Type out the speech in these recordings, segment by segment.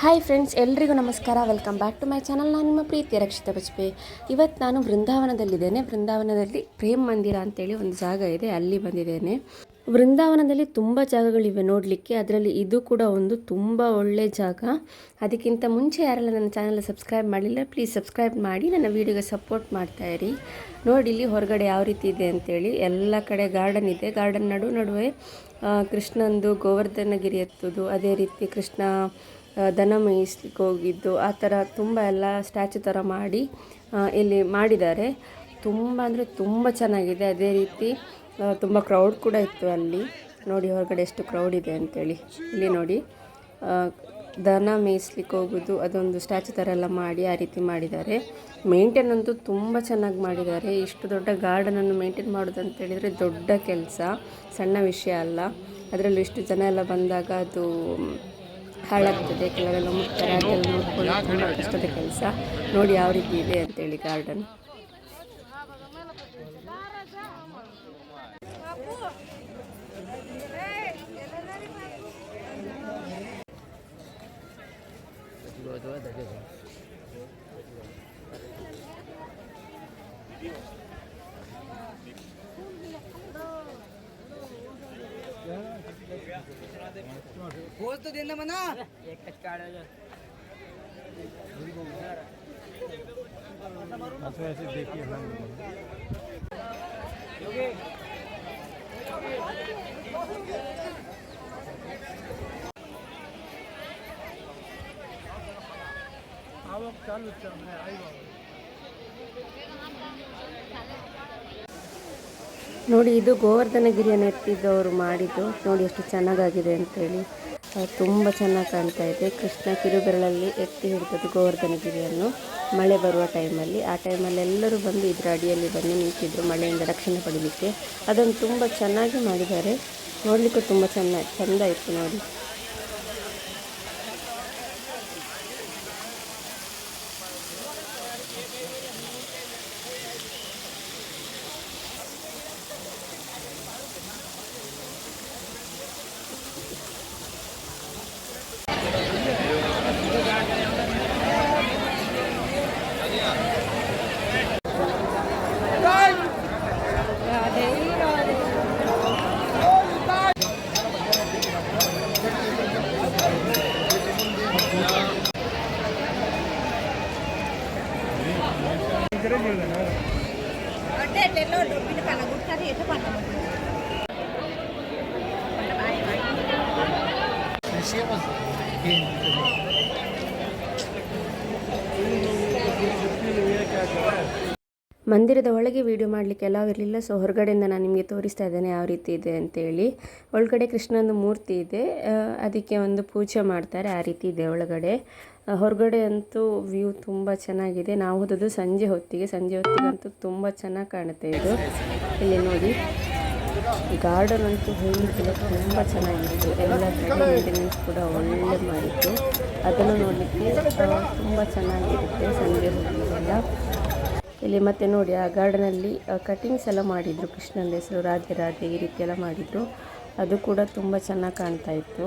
Hi friends, ಎಲ್ರಿಗೂ ನಮಸ್ಕಾರ. Welcome back to my channel. ನಾನು ನಿಮ್ಮ ಪ್ರೀತಿಯ ರಕ್ಷಿತಾ ಬಜ್ಪೆ. ಇವತ್ತು ನಾನು ವೃಂದಾವನದಲ್ಲಿದ್ದೇನೆ. ವೃಂದಾವನದಲ್ಲಿ ಪ್ರೇಮ್ ಮಂದಿರ ಅಂತೇಳಿ ಒಂದು ಜಾಗ ಇದೆ, ಅಲ್ಲಿ ಬಂದಿದ್ದೇನೆ. ವೃಂದಾವನದಲ್ಲಿ ತುಂಬ ಜಾಗಗಳಿವೆ ನೋಡಲಿಕ್ಕೆ, ಅದರಲ್ಲಿ ಇದು ಕೂಡ ಒಂದು ತುಂಬ ಒಳ್ಳೆ ಜಾಗ. ಅದಕ್ಕಿಂತ ಮುಂಚೆ ಯಾರೆಲ್ಲ ನನ್ನ ಚಾನಲ್ ಸಬ್ಸ್ಕ್ರೈಬ್ ಮಾಡಲಿಲ್ಲ, ಪ್ಲೀಸ್ ಸಬ್ಸ್ಕ್ರೈಬ್ ಮಾಡಿ ನನ್ನ ವೀಡಿಯೋಗೆ ಸಪೋರ್ಟ್ ಮಾಡ್ತಾಯಿರಿ. ನೋಡಿ ಇಲ್ಲಿ ಹೊರಗಡೆ ಯಾವ ರೀತಿ ಇದೆ ಅಂತೇಳಿ. ಎಲ್ಲ ಕಡೆ ಗಾರ್ಡನ್ ಇದೆ. ಗಾರ್ಡನ್ ನಡುವೆ ಕೃಷ್ಣಂದು ಗೋವರ್ಧನಗಿರಿ ಎತ್ತುದು, ಅದೇ ರೀತಿ ಕೃಷ್ಣ ದನ ಮೇಯಿಸ್ಲಿಕ್ಕೆ ಹೋಗಿದ್ದು, ಆ ಥರ ತುಂಬ ಎಲ್ಲ ಸ್ಟ್ಯಾಚು ಥರ ಮಾಡಿ ಇಲ್ಲಿ ಮಾಡಿದ್ದಾರೆ. ತುಂಬ ಅಂದರೆ ತುಂಬ ಚೆನ್ನಾಗಿದೆ. ಅದೇ ರೀತಿ ತುಂಬ ಕ್ರೌಡ್ ಕೂಡ ಇತ್ತು ಅಲ್ಲಿ. ನೋಡಿ ಹೊರಗಡೆ ಎಷ್ಟು ಕ್ರೌಡ್ ಇದೆ ಅಂತೇಳಿ. ಇಲ್ಲಿ ನೋಡಿ ದನ ಮೇಯಿಸ್ಲಿಕ್ಕೆ ಹೋಗೋದು, ಅದೊಂದು ಸ್ಟ್ಯಾಚು ಥರ ಎಲ್ಲ ಮಾಡಿ ಆ ರೀತಿ ಮಾಡಿದ್ದಾರೆ. ಮೇಂಟೈನ್ ಅಂತೂ ತುಂಬ ಚೆನ್ನಾಗಿ ಮಾಡಿದ್ದಾರೆ. ಇಷ್ಟು ದೊಡ್ಡ ಗಾರ್ಡನನ್ನು ಮೇಂಟೈನ್ ಮಾಡೋದು ಅಂತೇಳಿದರೆ ದೊಡ್ಡ ಕೆಲಸ, ಸಣ್ಣ ವಿಷಯ ಅಲ್ಲ. ಅದರಲ್ಲೂ ಇಷ್ಟು ಜನ ಎಲ್ಲ ಬಂದಾಗ ಅದು ಹಾಳಾಗ್ತದೆ, ಕೆಲವರೆಲ್ಲ ಮುಟ್ತಾರೆ, ಅದೆಲ್ಲ ನೋಡ್ಕೊಳ್ಳೋದು ತುಂಬ ಕಷ್ಟದ ಕೆಲಸ. ನೋಡಿ ಯಾವ ರೀತಿ ಇದೆ ಅಂತೇಳಿ ಗಾರ್ಡನ್. खोज तो देना मना एक कचकाड़ है अच्छा ऐसे देखिए हम आवक चालू चल रहा है। आई ನೋಡಿ ಇದು ಗೋವರ್ಧನಗಿರಿಯನ್ನು ಎತ್ತಿದ್ದವರು ಮಾಡಿದ್ದು. ನೋಡಿ ಎಷ್ಟು ಚೆನ್ನಾಗಾಗಿದೆ ಅಂತೇಳಿ, ತುಂಬ ಚೆನ್ನಾಗಿ ಕಾಣ್ತಾ ಇದೆ. ಕೃಷ್ಣ ಕಿರುಬೆರಳಲ್ಲಿ ಎತ್ತಿ ಹಿಡಿದದ್ದು ಗೋವರ್ಧನಗಿರಿಯನ್ನು ಮಳೆ ಬರುವ ಟೈಮಲ್ಲಿ. ಆ ಟೈಮಲ್ಲಿ ಎಲ್ಲರೂ ಬಂದು ಇದರ ಅಡಿಯಲ್ಲಿ ಬಂದು ನಿಂತಿದ್ದರು ಮಳೆಯಿಂದ ರಕ್ಷಣೆ ಪಡೀಲಿಕ್ಕೆ. ಅದನ್ನು ತುಂಬ ಚೆನ್ನಾಗಿ ಮಾಡಿದ್ದಾರೆ. ನೋಡಲಿಕ್ಕೂ ತುಂಬ ಚೆಂದ ಇತ್ತು ನೋಡಿ. ಮಂದಿರದ ಒಳಗೆ ವಿಡಿಯೋ ಮಾಡಲಿಕ್ಕೆ ಅಲಾವ್ ಇರಲಿಲ್ಲ, ಸೊ ಹೊರಗಡೆಯಿಂದ ನಾನು ನಿಮಗೆ ತೋರಿಸ್ತಾ ಇದ್ದೇನೆ ಯಾವ ರೀತಿ ಇದೆ ಅಂತೇಳಿ. ಒಳಗಡೆ ಕೃಷ್ಣನ ಮೂರ್ತಿ ಇದೆ, ಅದಕ್ಕೆ ಒಂದು ಪೂಜೆ ಮಾಡ್ತಾರೆ, ಆ ರೀತಿ ಇದೆ ಒಳಗಡೆ. ಹೊರಗಡೆ ಅಂತೂ ವ್ಯೂ ತುಂಬ ಚೆನ್ನಾಗಿದೆ. ನಾವು ಹೋದದ್ದು ಸಂಜೆ ಹೊತ್ತಿಗಂತೂ ತುಂಬ ಚೆನ್ನಾಗಿ ಕಾಣುತ್ತೆ ಇದು. ಇಲ್ಲಿ ನೋಡಿ ಗಾರ್ಡನ್ ಅಂತೂ ಹೇಳಲಿಕ್ಕಿಲ್ಲ, ತುಂಬ ಚೆನ್ನಾಗಿತ್ತು. ಎಲ್ಲ ಕಡೆ ಮೇಂಟೆನೆನ್ಸ್ ಕೂಡ ಒಳ್ಳೆ ಮಾಡಿತ್ತು. ಅದನ್ನು ನೋಡಲಿಕ್ಕೆ ತುಂಬ ಚೆನ್ನಾಗಿರುತ್ತೆ ಸಂಜೆ ಹೊತ್ತಿಗೆಲ್ಲ. ಇಲ್ಲಿ ಮತ್ತೆ ನೋಡಿ ಆ ಗಾರ್ಡನಲ್ಲಿ ಕಟಿಂಗ್ಸ್ ಎಲ್ಲ ಮಾಡಿದರು. ಕೃಷ್ಣನ ಹೆಸರು ರಾಧೆ ರಾಧೆ ಈ ರೀತಿ ಎಲ್ಲ ಮಾಡಿದರು. ಅದು ಕೂಡ ತುಂಬ ಚೆನ್ನಾಗಿ ಕಾಣ್ತಾ ಇತ್ತು.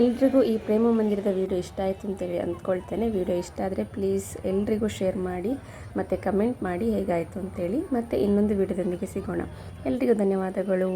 ಎಲ್ರಿಗೂ ಈ ಪ್ರೇಮ ಮಂದಿರದ ವಿಡಿಯೋ ಇಷ್ಟ ಆಯಿತು ಅಂತೇಳಿ ಅಂದ್ಕೊಳ್ತೇನೆ. ವಿಡಿಯೋ ಇಷ್ಟ ಆದರೆ ಪ್ಲೀಸ್ ಎಲ್ರಿಗೂ ಶೇರ್ ಮಾಡಿ ಮತ್ತು ಕಮೆಂಟ್ ಮಾಡಿ ಹೇಗಾಯಿತು ಅಂತೇಳಿ. ಮತ್ತು ಇನ್ನೊಂದು ವಿಡಿಯೋದೊಂದಿಗೆ ಸಿಗೋಣ. ಎಲ್ರಿಗೂ ಧನ್ಯವಾದಗಳು.